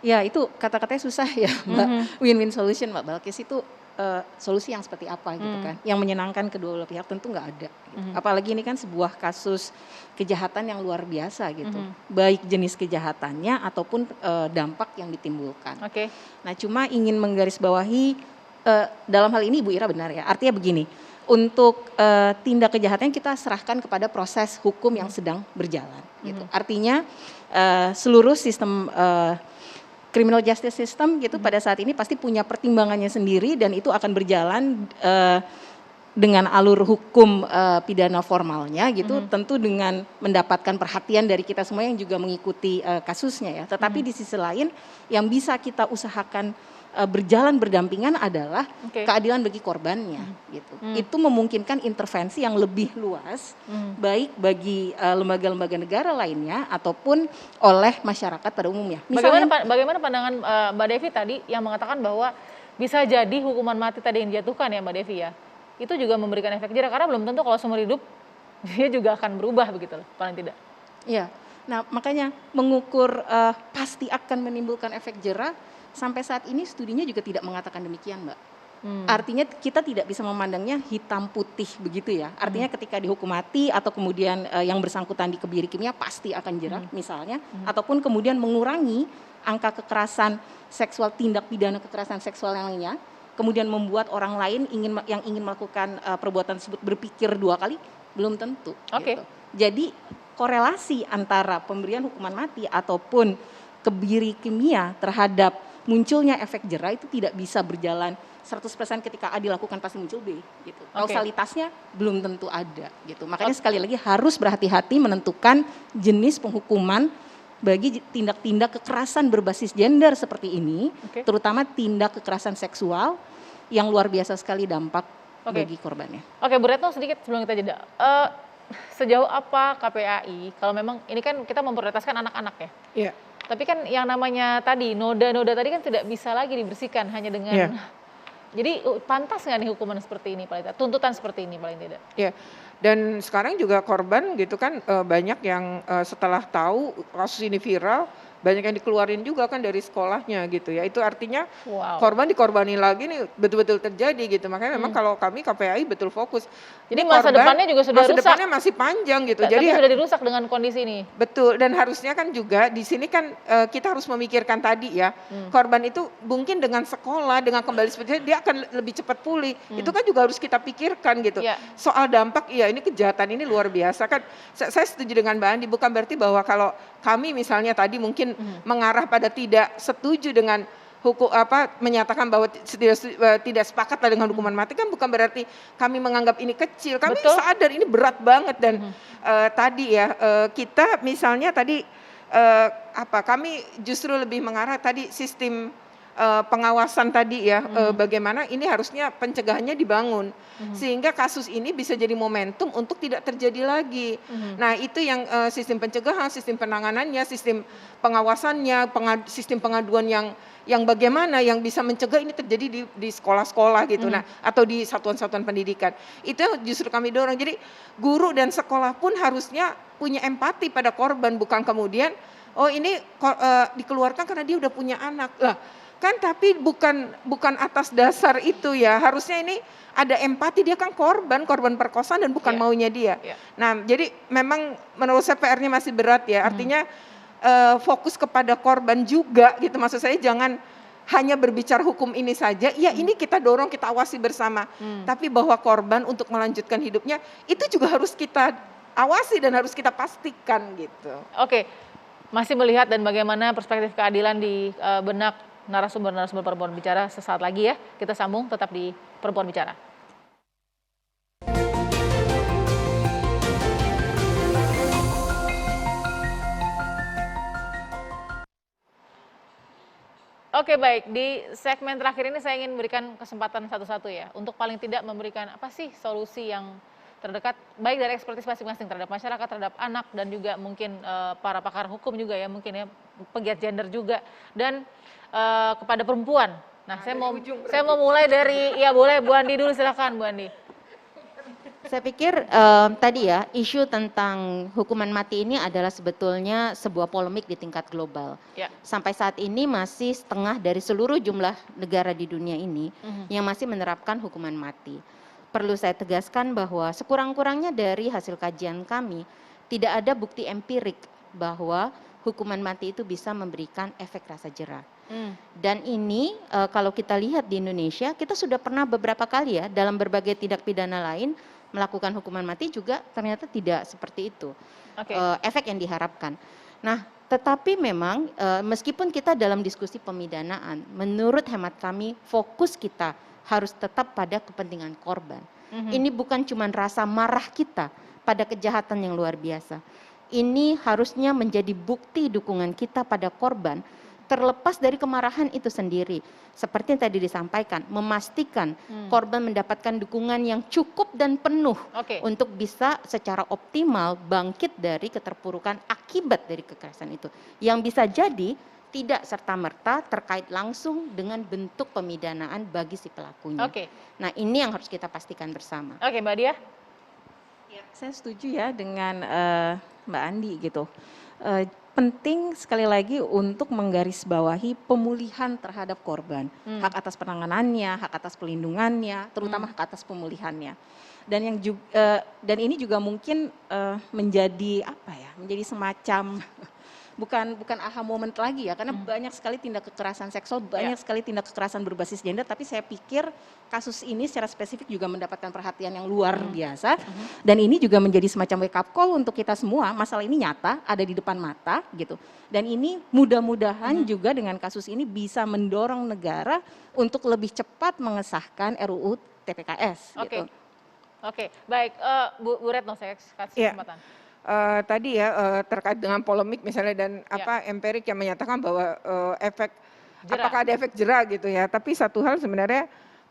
Ya itu kata-katanya susah ya Mbak. Win-win solution Mbak Balkis itu solusi yang seperti apa gitu kan. Yang menyenangkan kedua belah pihak tentu nggak ada. Gitu. Apalagi ini kan sebuah kasus kejahatan yang luar biasa gitu. Baik jenis kejahatannya ataupun dampak yang ditimbulkan. Oke. Nah cuma ingin menggarisbawahi dalam hal ini Ibu Ira benar ya. Artinya begini, untuk tindak kejahatan kita serahkan kepada proses hukum yang sedang berjalan. Gitu. Artinya seluruh sistem criminal justice system gitu pada saat ini pasti punya pertimbangannya sendiri dan itu akan berjalan dengan alur hukum pidana formalnya gitu, tentu dengan mendapatkan perhatian dari kita semua yang juga mengikuti kasusnya ya. Tetapi di sisi lain yang bisa kita usahakan berjalan berdampingan adalah keadilan bagi korbannya gitu. Itu memungkinkan intervensi yang lebih luas baik bagi lembaga-lembaga negara lainnya ataupun oleh masyarakat pada umumnya. Misalnya, bagaimana pandangan Mbak Devi tadi yang mengatakan bahwa bisa jadi hukuman mati tadi yang dijatuhkan ya Mbak Devi ya, itu juga memberikan efek jera karena belum tentu kalau seumur hidup dia juga akan berubah begitu loh, paling tidak. Iya. Nah, makanya mengukur pasti akan menimbulkan efek jera. Sampai saat ini studinya juga tidak mengatakan demikian, Mbak. Artinya kita tidak bisa memandangnya hitam putih begitu ya. Artinya ketika dihukum mati atau kemudian yang bersangkutan dikebiri kimia pasti akan jera misalnya. Ataupun kemudian mengurangi angka kekerasan seksual, tindak pidana kekerasan seksual yang lainnya. Kemudian membuat orang lain yang ingin melakukan perbuatan tersebut berpikir dua kali, belum tentu. Gitu. Jadi korelasi antara pemberian hukuman mati ataupun kebiri kimia terhadap munculnya efek jera itu tidak bisa berjalan 100% ketika A dilakukan pasti muncul B gitu. Kausalitasnya belum tentu ada gitu. Makanya sekali lagi harus berhati-hati menentukan jenis penghukuman bagi tindak-tindak kekerasan berbasis gender seperti ini, terutama tindak kekerasan seksual yang luar biasa sekali dampak bagi korbannya. Oke, Bu Retno sedikit sebelum kita jeda. sejauh apa KPAI kalau memang ini kan kita memprioritaskan anak-anak ya. Iya. Tapi kan yang namanya tadi noda-noda tadi kan tidak bisa lagi dibersihkan hanya dengan Iya. jadi pantas nggak nih hukuman seperti ini paling tidak? Tuntutan seperti ini paling tidak? Ya, dan sekarang juga korban gitu kan banyak yang setelah tahu kasus ini viral, banyak yang dikeluarin juga kan dari sekolahnya gitu ya. Itu artinya Wow. korban dikorbanin lagi nih betul-betul terjadi gitu. Makanya memang kalau kami KPAI betul fokus. Jadi Ini masa korban, depannya juga sudah masa rusak. depannya masih panjang gitu. Tapi Jadi sudah dirusak dengan kondisi ini. betul, dan harusnya kan juga di sini kan kita harus memikirkan tadi ya, korban itu mungkin dengan sekolah, dengan kembali seperti itu, dia akan lebih cepat pulih. Itu kan juga harus kita pikirkan gitu. Iya. Soal dampak, iya ini kejahatan ini luar biasa kan. Saya setuju dengan Mbak Andi, bukan berarti bahwa kalau kami misalnya tadi mungkin mengarah pada tidak setuju dengan hukum menyatakan bahwa tidak sepakatlah dengan hukuman mati kan bukan berarti kami menganggap ini kecil. Kami Betul. sadar ini berat banget dan tadi ya kita misalnya tadi kami justru lebih mengarah tadi sistem pengawasan tadi ya bagaimana ini harusnya pencegahannya dibangun sehingga kasus ini bisa jadi momentum untuk tidak terjadi lagi. Nah itu yang sistem pencegahan, sistem penanganannya, sistem pengawasannya, sistem pengaduan yang bagaimana yang bisa mencegah ini terjadi di sekolah-sekolah gitu. Nah atau di satuan-satuan pendidikan. Itu justru kami dorong. Jadi guru dan sekolah pun harusnya punya empati pada korban, bukan kemudian oh ini dikeluarkan karena dia udah punya anak. Lah kan tapi bukan atas dasar itu ya. Harusnya ini ada empati, dia kan korban perkosaan dan bukan maunya dia. Nah, jadi memang menurut saya PR-nya masih berat ya. Artinya fokus kepada korban juga gitu. Maksud saya jangan hanya berbicara hukum ini saja. Ya ini kita dorong, kita awasi bersama. Tapi bahwa korban untuk melanjutkan hidupnya itu juga harus kita awasi dan harus kita pastikan gitu. Oke, masih melihat dan bagaimana perspektif keadilan di benak narasumber Perempuan Bicara sesaat lagi ya. Kita sambung tetap di Perempuan Bicara. Oke baik, di segmen terakhir ini saya ingin memberikan kesempatan satu-satu ya. Untuk paling tidak memberikan apa sih solusi yang terdekat baik dari ekspertis masing-masing terhadap masyarakat, terhadap anak dan juga mungkin para pakar hukum juga ya mungkin ya pegiat gender juga dan kepada perempuan. Nah, saya mau mulai dari ya boleh Bu Andi dulu silakan Bu Andi. Saya pikir tadi ya isu tentang hukuman mati ini adalah sebetulnya sebuah polemik di tingkat global. Ya. Sampai saat ini masih setengah dari seluruh jumlah negara di dunia ini yang masih menerapkan hukuman mati. Perlu saya tegaskan bahwa sekurang-kurangnya dari hasil kajian kami tidak ada bukti empirik bahwa hukuman mati itu bisa memberikan efek rasa jera. Dan ini kalau kita lihat di Indonesia kita sudah pernah beberapa kali ya dalam berbagai tindak pidana lain melakukan hukuman mati juga ternyata tidak seperti itu efek yang diharapkan. Nah tetapi memang meskipun kita dalam diskusi pemidanaan menurut hemat kami fokus kita harus tetap pada kepentingan korban. Ini bukan cuma rasa marah kita pada kejahatan yang luar biasa. Ini harusnya menjadi bukti dukungan kita pada korban terlepas dari kemarahan itu sendiri. Seperti yang tadi disampaikan, memastikan korban mendapatkan dukungan yang cukup dan penuh untuk bisa secara optimal bangkit dari keterpurukan akibat dari kekerasan itu. Yang bisa jadi tidak serta-merta terkait langsung dengan bentuk pemidanaan bagi si pelakunya. Nah ini yang harus kita pastikan bersama. Oke Mbak Dia. Ya, saya setuju ya dengan Mbak Andi gitu. Penting sekali lagi untuk menggarisbawahi pemulihan terhadap korban, hak atas penanganannya, hak atas pelindungannya, terutama hak atas pemulihannya. Dan dan ini juga mungkin menjadi menjadi semacam bukan aha moment lagi ya, karena banyak sekali tindak kekerasan seksual, banyak sekali tindak kekerasan berbasis gender, tapi saya pikir kasus ini secara spesifik juga mendapatkan perhatian yang luar biasa, dan ini juga menjadi semacam wake up call untuk kita semua, masalah ini nyata, ada di depan mata gitu, dan ini mudah-mudahan juga dengan kasus ini bisa mendorong negara untuk lebih cepat mengesahkan RUU TPKS gitu. Oke, baik Bu Retno saya kasih kesempatan. Tadi ya terkait dengan polemik misalnya dan empirik yang menyatakan bahwa apakah ada efek jera gitu ya. Tapi satu hal sebenarnya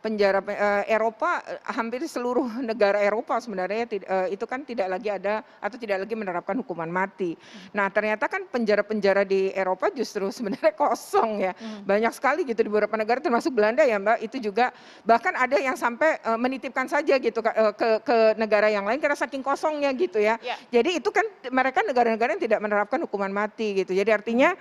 penjara Eropa, hampir seluruh negara Eropa sebenarnya itu kan tidak lagi ada atau tidak lagi menerapkan hukuman mati. Nah ternyata kan penjara-penjara di Eropa justru sebenarnya kosong ya. Banyak sekali gitu di beberapa negara termasuk Belanda ya Mbak, itu juga bahkan ada yang sampai menitipkan saja gitu ke negara yang lain karena saking kosongnya gitu ya. Jadi itu kan mereka negara-negara yang tidak menerapkan hukuman mati gitu. Jadi artinya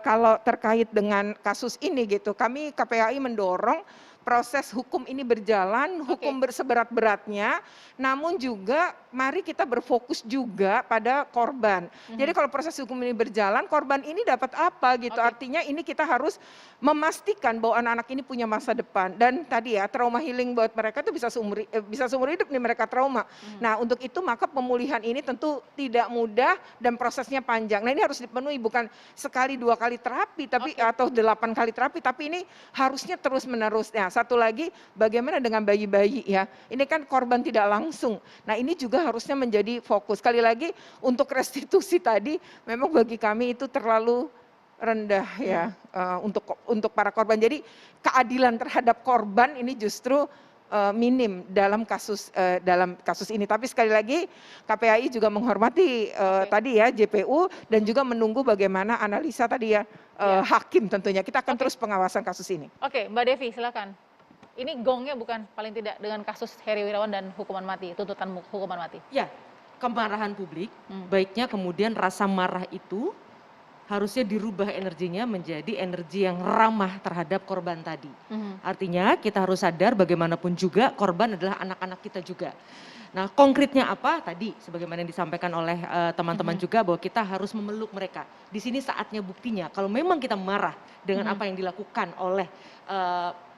kalau terkait dengan kasus ini gitu, kami KPAI mendorong proses hukum ini berjalan, hukum berseberat-beratnya, namun juga mari kita berfokus juga pada korban. Jadi kalau proses hukum ini berjalan, korban ini dapat apa gitu. Artinya ini kita harus memastikan bahwa anak-anak ini punya masa depan. Dan tadi ya, trauma healing buat mereka itu bisa seumur hidup nih mereka trauma. Nah untuk itu maka pemulihan ini tentu tidak mudah dan prosesnya panjang. Nah ini harus dipenuhi bukan sekali 2 kali terapi tapi atau 8 kali terapi, tapi ini harusnya terus menerus. Nah, satu lagi bagaimana dengan bayi-bayi ya. Ini kan korban tidak langsung. Nah ini juga harusnya menjadi fokus. Sekali lagi untuk restitusi tadi memang bagi kami itu terlalu rendah ya untuk para korban. Jadi keadilan terhadap korban ini justru minim dalam kasus ini. Tapi sekali lagi KPAI juga menghormati tadi ya JPU dan juga menunggu bagaimana analisa tadi ya hakim tentunya. Kita akan terus pengawasan kasus ini. Oke, Mbak Devi silakan. Ini gongnya bukan paling tidak dengan kasus Heri Wirawan dan hukuman mati, tuntutan hukuman mati. Ya, kemarahan publik, baiknya kemudian rasa marah itu harusnya dirubah energinya menjadi energi yang ramah terhadap korban tadi. Artinya kita harus sadar bagaimanapun juga korban adalah anak-anak kita juga. Nah konkretnya apa tadi sebagaimana yang disampaikan oleh teman-teman juga bahwa kita harus memeluk mereka. Di sini saatnya buktinya kalau memang kita marah dengan apa yang dilakukan oleh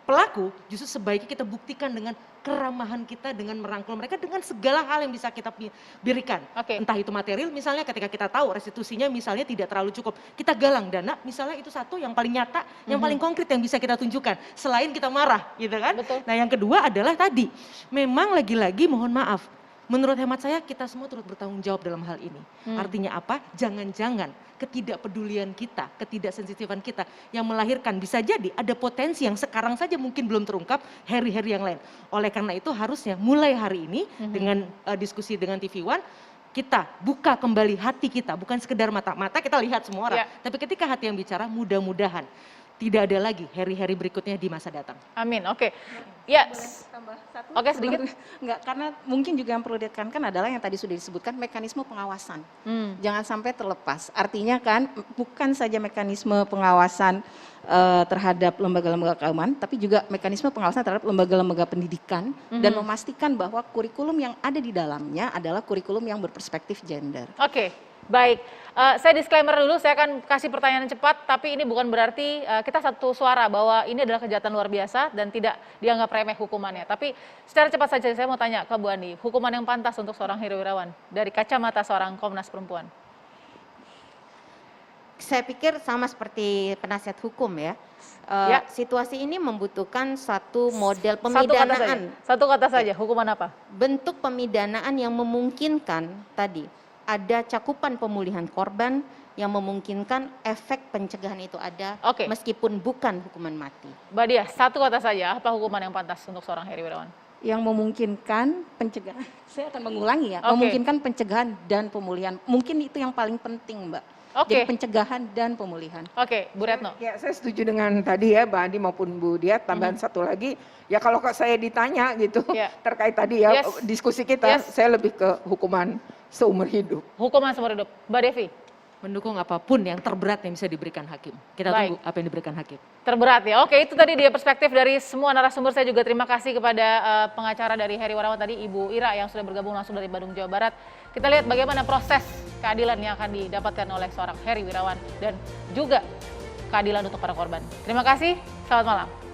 pelaku, justru sebaiknya kita buktikan dengan keramahan kita, dengan merangkul mereka, dengan segala hal yang bisa kita berikan. Entah itu material misalnya ketika kita tahu restitusinya misalnya tidak terlalu cukup, kita galang dana misalnya itu satu yang paling nyata, yang paling konkret yang bisa kita tunjukkan. Selain kita marah gitu kan. Nah yang kedua adalah tadi, memang lagi-lagi mohon maaf, menurut hemat saya kita semua turut bertanggung jawab dalam hal ini. Artinya apa? Jangan-jangan ketidakpedulian kita, ketidaksensitifan kita yang melahirkan bisa jadi ada potensi yang sekarang saja mungkin belum terungkap Heri-Heri yang lain. Oleh karena itu harusnya mulai hari ini dengan diskusi dengan TV One kita buka kembali hati kita, bukan sekedar mata-mata kita lihat semua orang, tapi ketika hati yang bicara mudah-mudahan tidak ada lagi Heri-Heri berikutnya di masa datang. Amin. Oke. Ya. Tambah satu. Oke, sedikit. Enggak, karena mungkin juga yang perlu ditekankan adalah yang tadi sudah disebutkan mekanisme pengawasan. Jangan sampai terlepas. Artinya kan bukan saja mekanisme pengawasan terhadap lembaga-lembaga keagamaan, tapi juga mekanisme pengawasan terhadap lembaga-lembaga pendidikan dan memastikan bahwa kurikulum yang ada di dalamnya adalah kurikulum yang berperspektif gender. Oke. Baik, saya disclaimer dulu, saya akan kasih pertanyaan cepat, tapi ini bukan berarti kita satu suara bahwa ini adalah kejahatan luar biasa dan tidak dianggap remeh hukumannya. Tapi secara cepat saja saya mau tanya ke Bu Andi, hukuman yang pantas untuk seorang Heri Wirawan dari kacamata seorang Komnas Perempuan? Saya pikir sama seperti penasihat hukum ya. Situasi ini membutuhkan satu model pemidanaan. Satu kata saja, hukuman apa? Bentuk pemidanaan yang memungkinkan tadi ada cakupan pemulihan korban yang memungkinkan efek pencegahan itu ada meskipun bukan hukuman mati. Mbak Dia, satu kata saja, apa hukuman yang pantas untuk seorang Heri Wirawan? Yang memungkinkan pencegahan, saya akan mengulangi ya, memungkinkan pencegahan dan pemulihan. Mungkin itu yang paling penting Mbak. Jadi pencegahan dan pemulihan. Oke, Bu Retno. Ya, saya setuju dengan tadi ya, Mbak Andi maupun Bu Dia. Tambahan satu lagi, ya kalau saya ditanya gitu terkait tadi ya diskusi kita, saya lebih ke hukuman seumur hidup. Hukuman seumur hidup. Mbak Devi? Mendukung apapun yang terberat yang bisa diberikan hakim. Kita tunggu apa yang diberikan hakim. Terberat ya. Oke, itu tadi dia perspektif dari semua narasumber. Saya juga terima kasih kepada pengacara dari Heri Wirawan tadi, Ibu Ira yang sudah bergabung langsung dari Bandung, Jawa Barat. Kita lihat bagaimana proses keadilan yang akan didapatkan oleh seorang Heri Wirawan dan juga keadilan untuk para korban. Terima kasih, selamat malam.